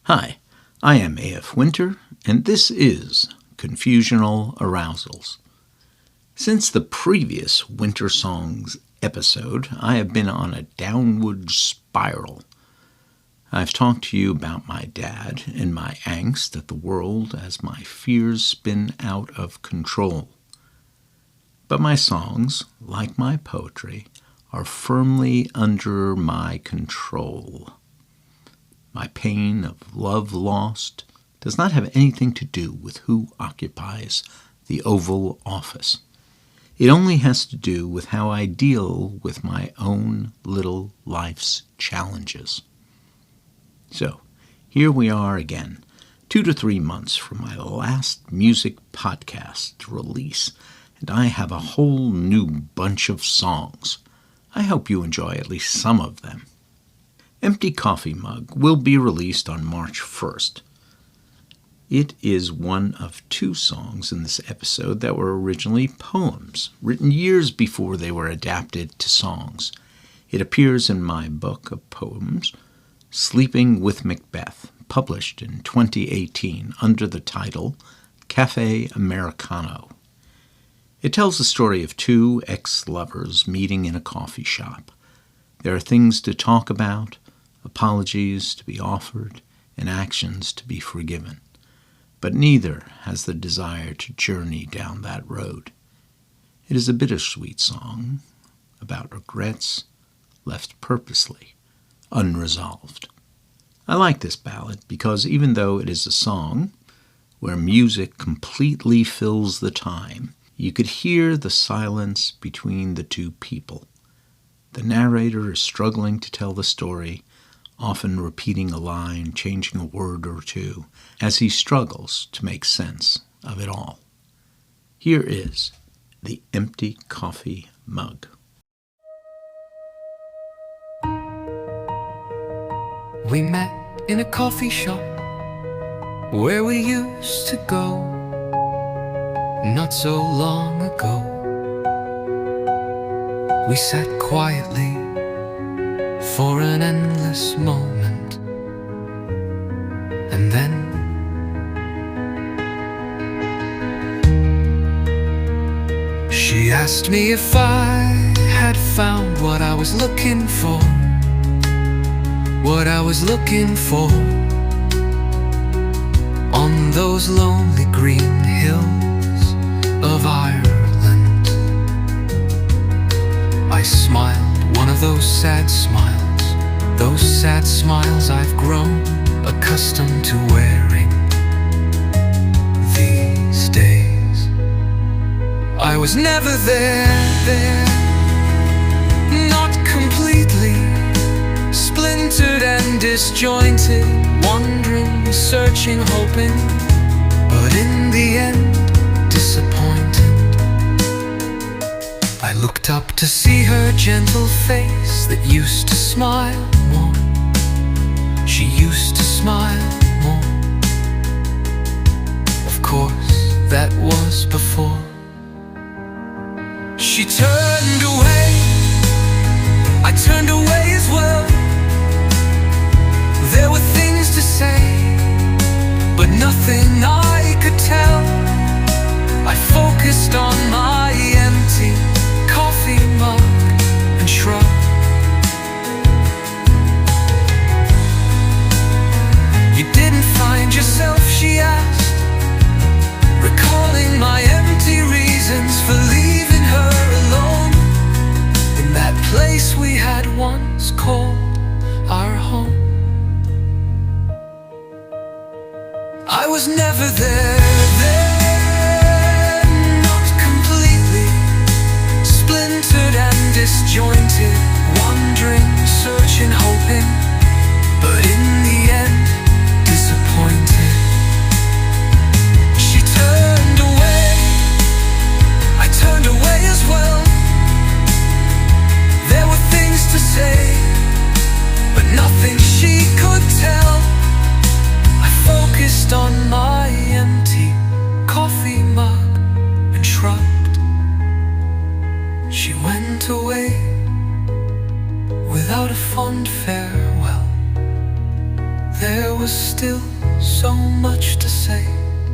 Hi, I am A.F. Winter, and this is Confusional Arousals. Since the previous Winter Songs episode, I have been on a downward spiral. I've talked to you about my dad and my angst at the world as my fears spin out of control. But my songs, like my poetry, are firmly under my control. My pain of love lost does not have anything to do with who occupies the Oval Office. It only has to do with how I deal with my own little life's challenges. So, here we are again, 2 to 3 months from my last music podcast release, and I have a whole new bunch of songs. I hope you enjoy at least some of them. Empty Coffee Mug will be released on March 1st. It is one of 2 songs in this episode that were originally poems, written years before they were adapted to songs. It appears in my book of poems, Sleeping with Macbeth, published in 2018 under the title Cafe Americano. It tells the story of 2 ex-lovers meeting in a coffee shop. There are things to talk about, apologies to be offered, and actions to be forgiven. But neither has the desire to journey down that road. It is a bittersweet song about regrets left purposely unresolved. I like this ballad because even though it is a song where music completely fills the time, you could hear the silence between the 2 people. The narrator is struggling to tell the story, often repeating a line, changing a word or 2, as he struggles to make sense of it all. Here is The Empty Coffee Mug. We met in a coffee shop where we used to go not so long ago. We sat quietly for an endless moment, and then she asked me if I had found what I was looking for. What I was looking for on those lonely green hills of Ireland. I smiled, one of those sad smiles I've grown accustomed to wearing these days. I was never there, not completely, splintered and disjointed, wandering, searching, hoping, but in the end, disappointed. I looked up to see her gentle face that used to smile more. She used to smile more. Of course, that was before she turned away. I turned away as well. There were things to say, but nothing I could tell. I focused on my empty coffee mug and shrugged. You didn't find yourself, she asked, recalling my empty reasons for leaving her alone in that place we had once called our home. I was never there, not completely, splintered and disjointed, wandering, searching, hoping, but in the end, disappointed. She turned away, I turned away as well. There were things to say, but nothing she could tell. Focused on my empty coffee mug and shrugged. She went away without a fond farewell. There was still so much to say,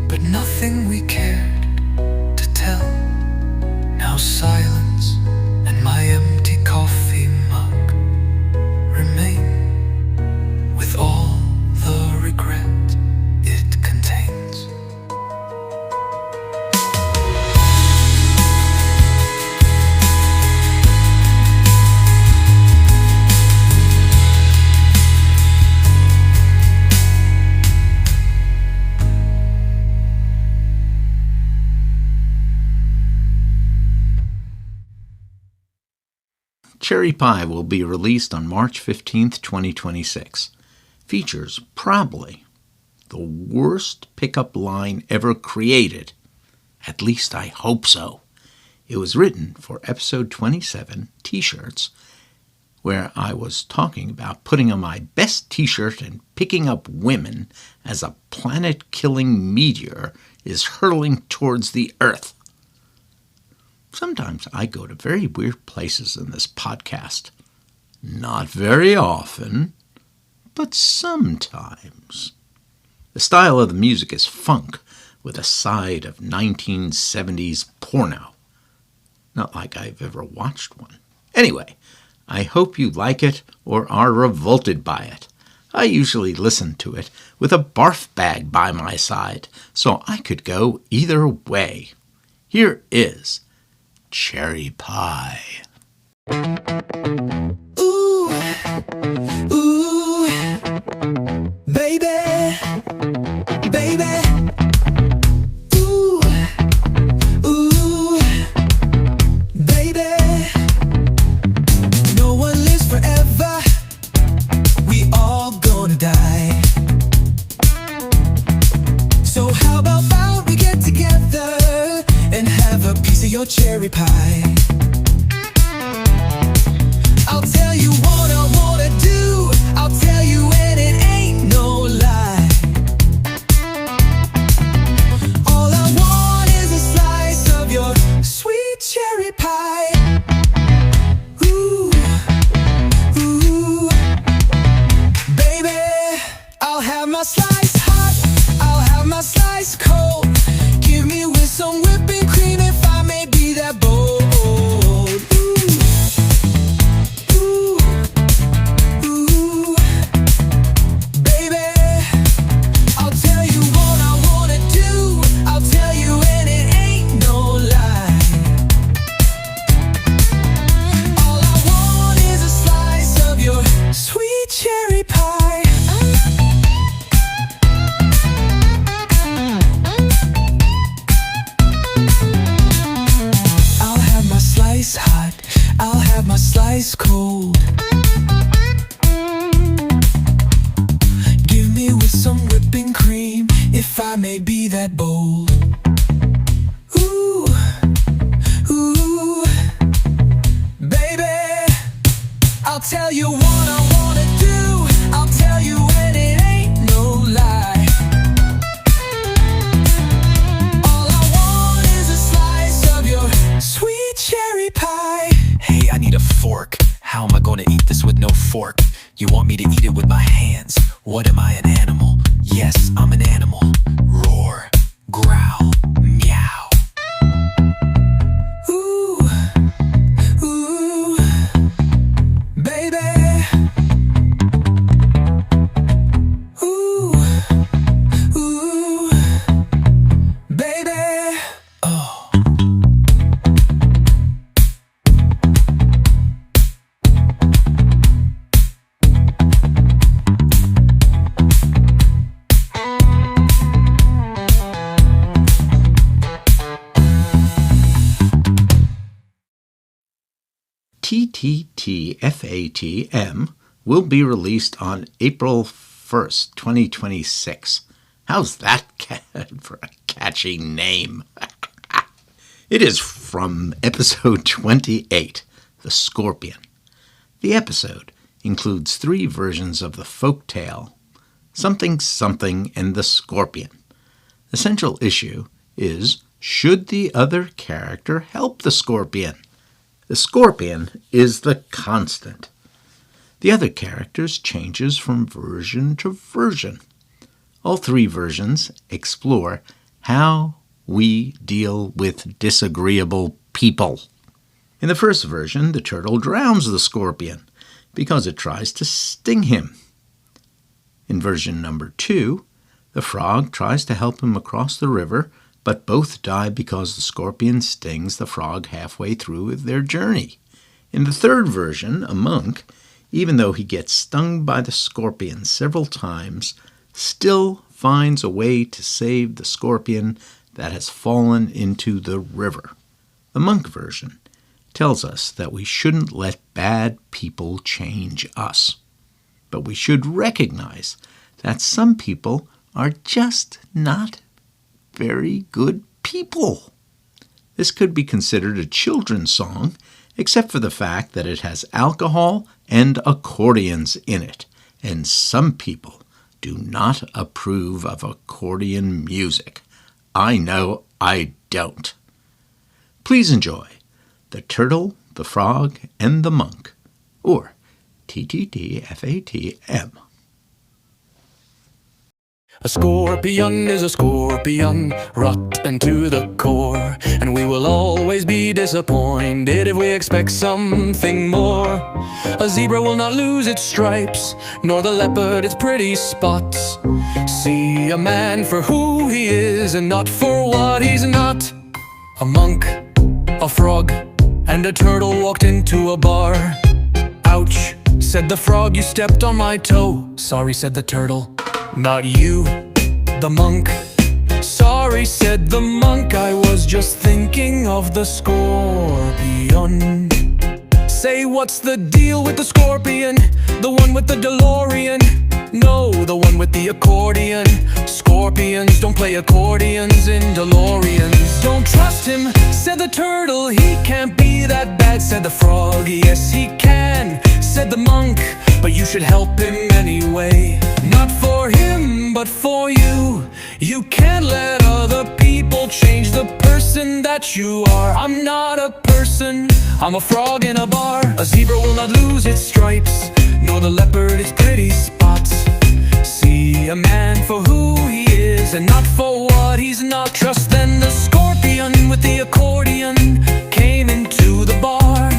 but nothing we cared to tell. Now silence and my empty coffee mug remain with all the regret it contains. Cherry Pie will be released on March 15th, 2026. Features probably the worst pickup line ever created. At least I hope so. It was written for episode 27, T-shirts, where I was talking about putting on my best T-shirt and picking up women as a planet-killing meteor is hurtling towards the Earth. Sometimes I go to very weird places in this podcast. Not very often, but sometimes. The style of the music is funk with a side of 1970s porno. Not like I've ever watched one. Anyway, I hope you like it or are revolted by it. I usually listen to it with a barf bag by my side, so I could go either way. Here is Cherry Pie. Ooh, ooh, baby, baby. Ooh, ooh, baby. No one lives forever. We all gonna die. So how about we get together and have a piece of your cherry pie? I'll tell you what I wanna do. I'll tell you and it ain't no lie. All I want is a slice of your sweet cherry pie. Ooh, ooh, baby. I'll have my slice hot, I'll have my slice cold. Give me with some whipping cream if I may be that bold. Hot, I'll have my slice cold. Give me with some whipping cream if I may be that bold. Ooh, ooh, baby. I'll tell you what I wanna do. I'll tell you and it ain't no lie. All I want is a slice of your sweet cherry pie. Hey, I need a fork. How am I gonna eat this with no fork? You want me to eat it with my hands? What am I, an animal? Yes, I'm an animal. Roar, growl, meow. Ooh, ooh, baby. Ooh, ooh, baby. Oh. TTTFATM will be released on April 1st, 2026. How's that for a catchy name? It is from episode 28, The Scorpion. The episode includes 3 versions of the folk tale, Something Something and the Scorpion. The central issue is, should the other character help the Scorpion? The Scorpion is the constant. The other characters changes from version to version. All three versions explore how we deal with disagreeable people. In the first version, the turtle drowns the scorpion because it tries to sting him. In version number 2, the frog tries to help him across the river, but both die because the scorpion stings the frog halfway through their journey. In the third version, a monk, even though he gets stung by the scorpion several times, still finds a way to save the scorpion that has fallen into the river. The monk version tells us that we shouldn't let bad people change us, but we should recognize that some people are just not very good people. This could be considered a children's song, except for the fact that it has alcohol and accordions in it, and some people do not approve of accordion music. I know I don't. Please enjoy The Turtle, the Frog, and the Monk, or TTTFATM. A scorpion is a scorpion, rotten to the core, and we will always be disappointed if we expect something more. A zebra will not lose its stripes, nor the leopard its pretty spots. See a man for who he is and not for what he's not. A monk, a frog, and a turtle walked into a bar. Ouch, said the frog, you stepped on my toe. Sorry, said the turtle, not you, the monk. Sorry, said the monk, I was just thinking of the scorpion. Say, what's the deal with the scorpion? The one with the DeLorean? No, the one with the accordion. Scorpions don't play accordions in DeLoreans. Don't trust him, said the turtle, he can't be that bad, said the frog. Yes, he can, said the monk, but you should help him anyway. Not for him, but for you. You can't let other people change the person that you are. I'm not a person, I'm a frog in a bar. A zebra will not lose its stripes, nor the leopard its pretty spots. See a man for who he is and not for what he's not. Trust then the scorpion with the accordion came into the bar,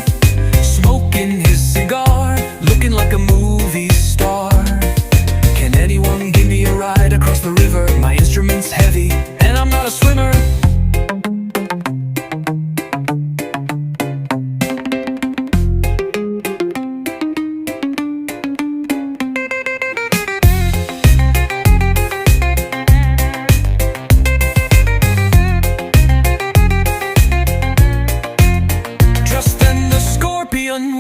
smoking his cigar, looking like a movie star. Can anyone give me a ride across the river? My instrument's heavy and I'm not a swimmer.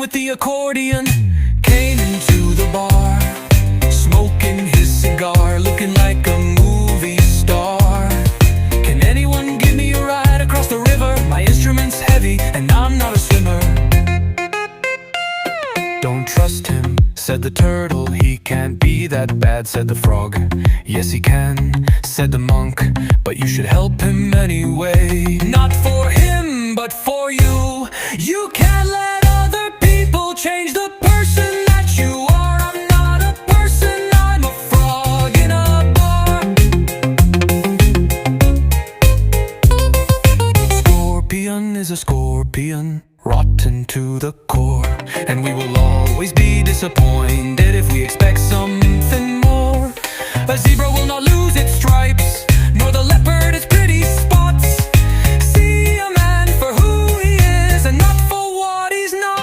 With the accordion came into the bar, smoking his cigar, looking like a movie star. Can anyone give me a ride across the river? My instrument's heavy and I'm not a swimmer. Don't trust him, said the turtle, he can't be that bad, said the frog. Yes, he can, said the monk, but you should help him anyway. Not for him, but for you. You can't let other people change the person that you are. I'm not a person, I'm a frog in a bar. Scorpion is a scorpion, rotten to the core, and we will always be disappointed if we expect something more. A zebra will not lose its stripes, nor the leopard its pretty spots. See a man for who he is and not for what he's not.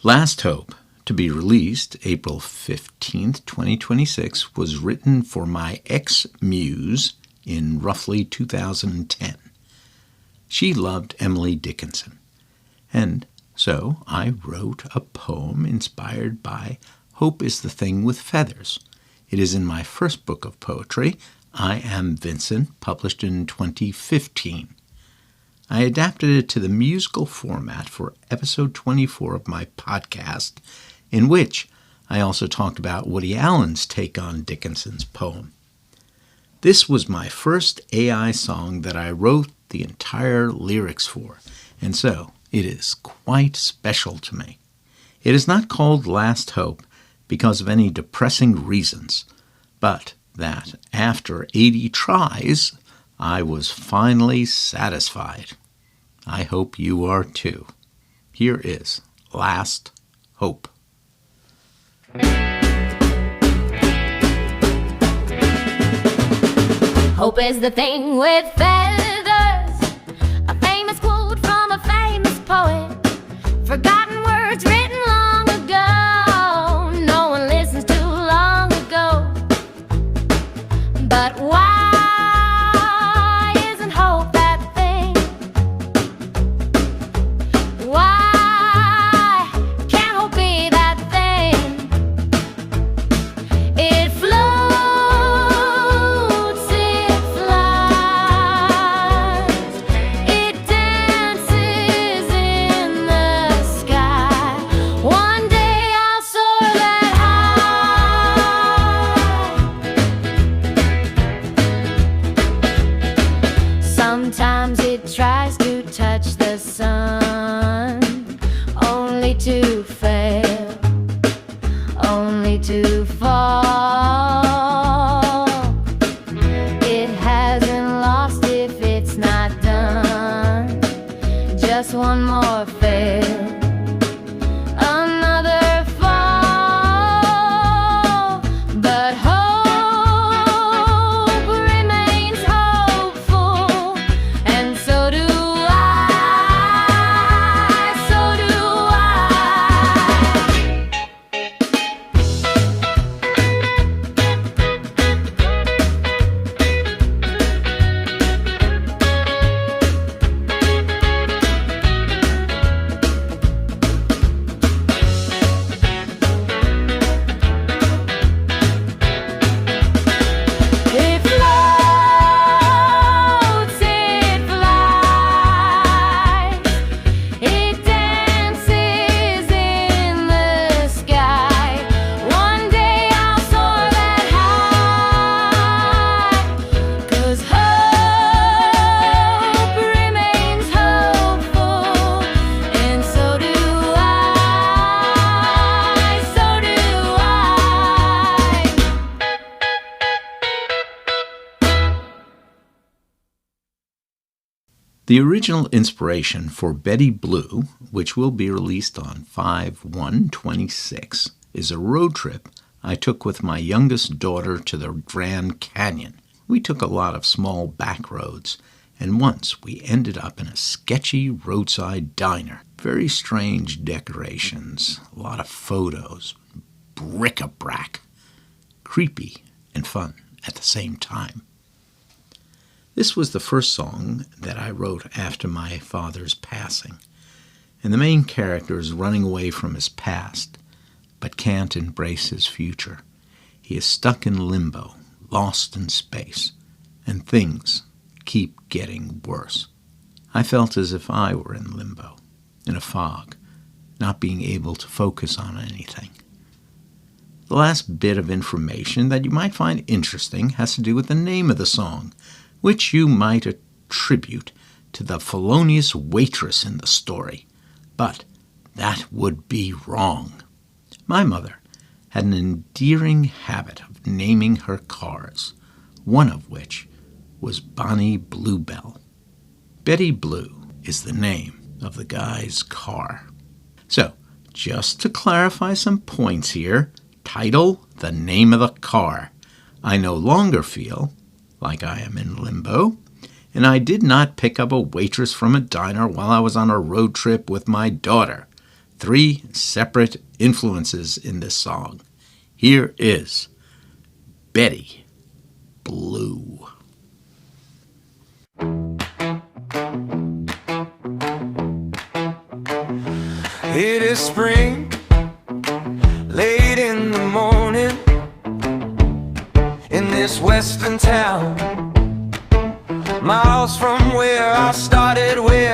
Last Hope, to be released April 15th, 2026, was written for my ex-muse in roughly 2010. She loved Emily Dickinson, and so I wrote a poem inspired by Hope is the Thing with Feathers. It is in my first book of poetry, I Am Vincent, published in 2015. I adapted it to the musical format for episode 24 of my podcast, in which I also talked about Woody Allen's take on Dickinson's poem. This was my first AI song that I wrote the entire lyrics for, and so it is quite special to me. It is not called Last Hope because of any depressing reasons, but that after 80 tries, I was finally satisfied. I hope you are too. Here is Last Hope. Hope is the thing with feathers, a famous quote from a famous poet, forgotten words written long ago, no one listens to long ago. But why isn't hope that thing? Why can't hope be that thing? It floats, it flies, it dances in the sky. One day I'll soar that high. Sometimes it tries to touch the sun, only to fail, only to fall. It hasn't lost if it's not done. Just one more fail, another fall. But hope remains hopeful, and so do I, so do I. It floats, it flies, it dances in the sky. One day I'll soar that high, 'cause hope remains hopeful, and so do I, so do I. The original inspiration for Betty Blue, which will be released on 5/1/26, is a road trip I took with my youngest daughter to the Grand Canyon. We took a lot of small back roads, and once we ended up in a sketchy roadside diner. Very strange decorations, a lot of photos, bric-a-brac, creepy and fun at the same time. This was the first song that I wrote after my father's passing, and the main character is running away from his past, but can't embrace his future. He is stuck in limbo, lost in space, and things keep getting worse. I felt as if I were in limbo, in a fog, not being able to focus on anything. The last bit of information that you might find interesting has to do with the name of the song, which you might attribute to the felonious waitress in the story. But that would be wrong. My mother had an endearing habit of naming her cars, one of which was Bonnie Bluebell. Betty Blue is the name of the guy's car. So, just to clarify some points here, title, the name of the car. I no longer feel like I am in limbo, and I did not pick up a waitress from a diner while I was on a road trip with my daughter. 3 separate influences in this song. Here is Betty Blue. It is spring, late in the morning, in this western town, miles from where I started, where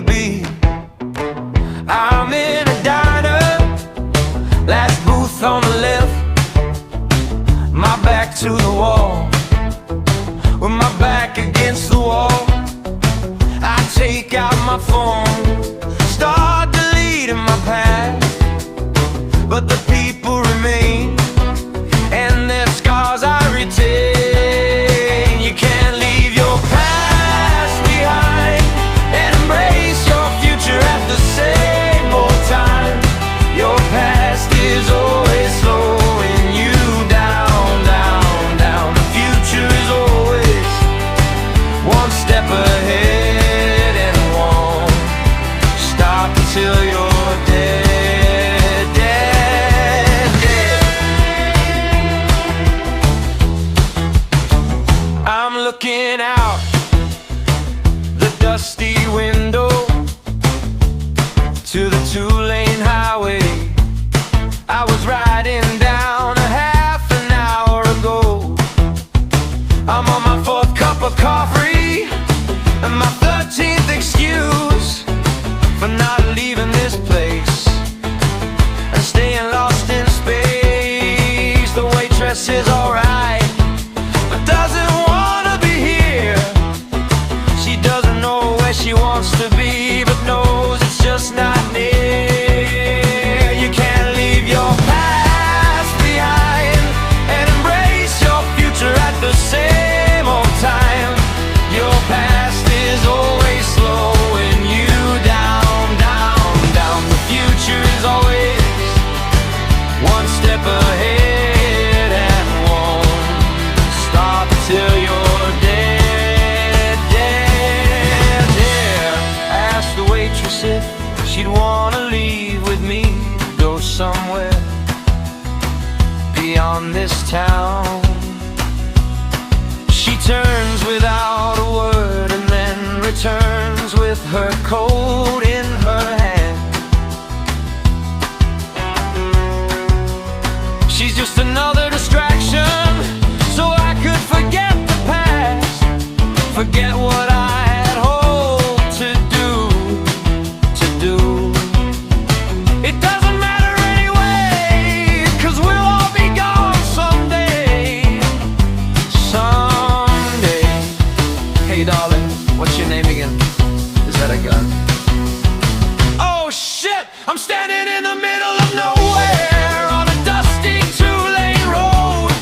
to be. I'm in a diner, last booth on the left, my back to the wall, with my back against the wall. I take out my phone, start deleting my past, but the people remain, and their scars I retain. You can't leave your past behind and embrace your future at the same old time. Your past is always slowing you down, down, down. The future is always one step ahead and won't stop until you're dead, dead, dead. I'm looking out the dusty window to the two-lane highway I was riding down a half an hour ago. I'm on my 4th cup of coffee and my 13th excuse for not leaving this place and staying lost in space. The waitress is alright, but doesn't wanna be here. She doesn't know where she wants to be, but knows it's just not near. You can't leave your past behind and embrace your future at the same old time. Your past is always slowing you down, down, down. The future is always one step ahead and won't stop till you're dead, dead, dead. Ask the waitress if she'd wanna leave with me, go somewhere beyond this town. She turns without a word and then returns with her coat in her hand. She's just another distraction, so I could forget the past, forget what I had hoped to do, to do. It doesn't matter anyway, 'cause we'll all be gone someday, someday. Hey darling, what's your name again? Is that a gun? Oh shit, I'm standing in the middle of nowhere on a dusty two-lane road,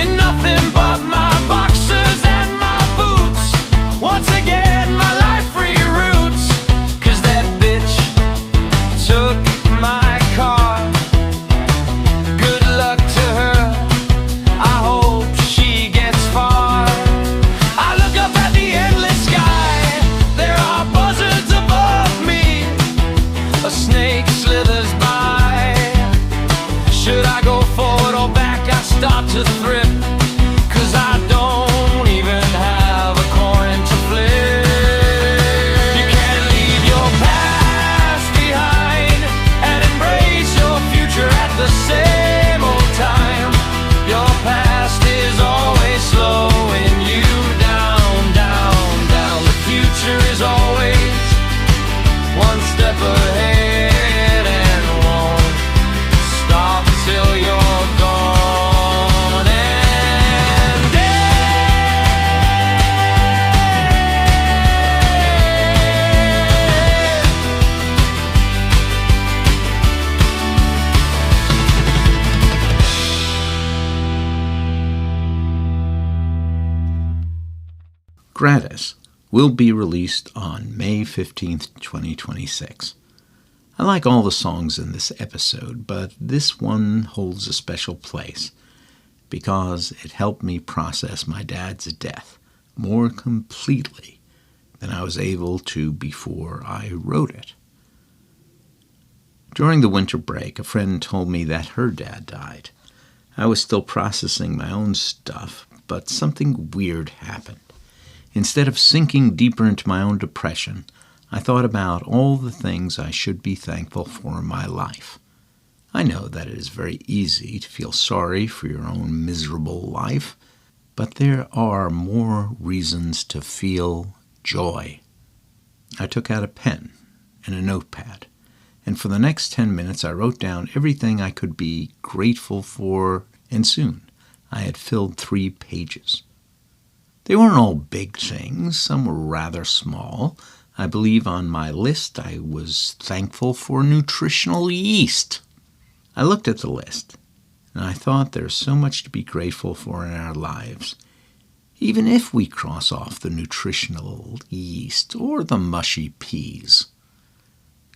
in nothing but my boxers and my boots. Once again, my life reroutes, 'cause that bitch took my car. Good luck to her, I hope she gets far. I look up at the endless sky, there are buzzards above me, a snake slithers by. Should I go forward or back? I start to thrift, 'cause I don't even have a coin to flip. You can't leave your past behind and embrace your future at the same old time. Your past is always slowing you down, down, down. The future is always one step ahead and won't stop till you're gone and dead. Gratis will be released on May 15th, 2026. I like all the songs in this episode, but this one holds a special place because it helped me process my dad's death more completely than I was able to before I wrote it. During the winter break, a friend told me that her dad died. I was still processing my own stuff, but something weird happened. Instead of sinking deeper into my own depression, I thought about all the things I should be thankful for in my life. I know that it is very easy to feel sorry for your own miserable life, but there are more reasons to feel joy. I took out a pen and a notepad, and for the next 10 minutes I wrote down everything I could be grateful for, and soon I had filled 3 pages. They weren't all big things. Some were rather small. I believe on my list I was thankful for nutritional yeast. I looked at the list, and I thought there's so much to be grateful for in our lives, even if we cross off the nutritional yeast or the mushy peas.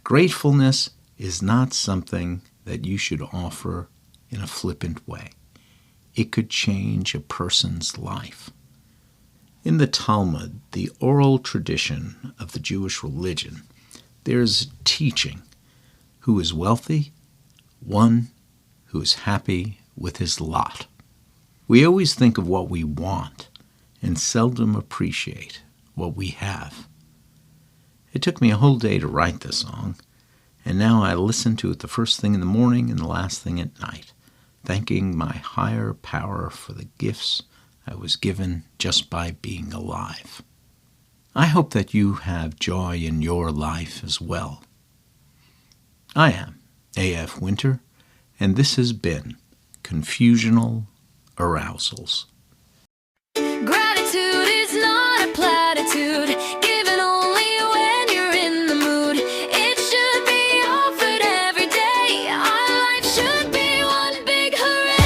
Gratefulness is not something that you should offer in a flippant way. It could change a person's life. In the Talmud, the oral tradition of the Jewish religion, there's teaching: who is wealthy? One who is happy with his lot. We always think of what we want and seldom appreciate what we have. It took me a whole day to write this song, and now I listen to it the first thing in the morning and the last thing at night, thanking my higher power for the gifts I was given just by being alive. I hope that you have joy in your life as well. I am A.F. Winter, and this has been Confusional Arousals. Gratitude is not a platitude, given only when you're in the mood. It should be offered every day. Our life should be one big hooray.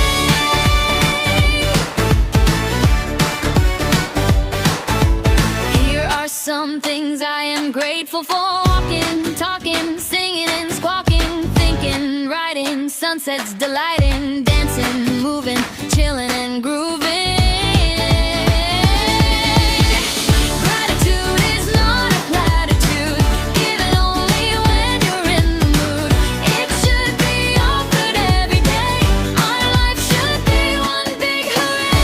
Here are some things I am grateful for: walking, talking, singing and squawking, thinking, writing, sunsets delighting, dancing, moving, chilling and grooving. Gratitude is not a platitude, given only when you're in the mood. It should be offered every day. Our life should be one big hooray.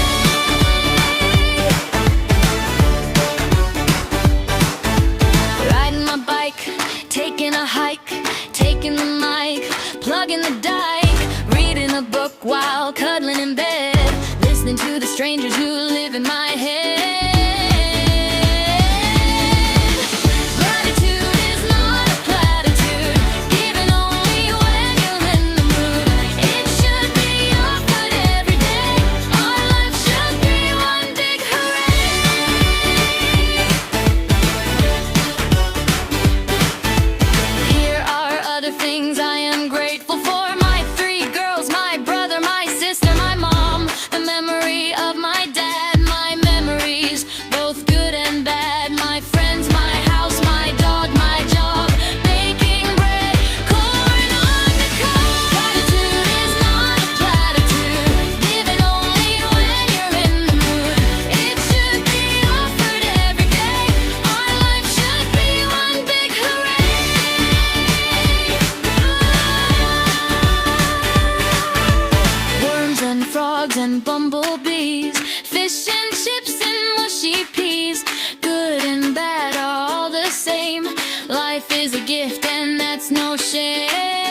Riding my bike, taking a hike, taking the mic, plugging the dike, reading a book while cuddling in bed, listening to the strangers who live in my head. Gratitude is not a platitude, given only when you're in the mood. It should be offered every day. Our life should be one big hooray. Here are other things I am grateful for: my 3 girls, my brother, my sister, my mom, the memory of my dad, my memories, both good and bad, my friends, my house, my dog, my job, baking bread, corn on the cob. Gratitude is not a platitude, given only when you're in the mood. It should be offered every day. Our life should be one big hooray. Worms and frogs and bumblebees, fish and chips and mushy peas, good and bad are all the same. Life is a gift and that's no shame.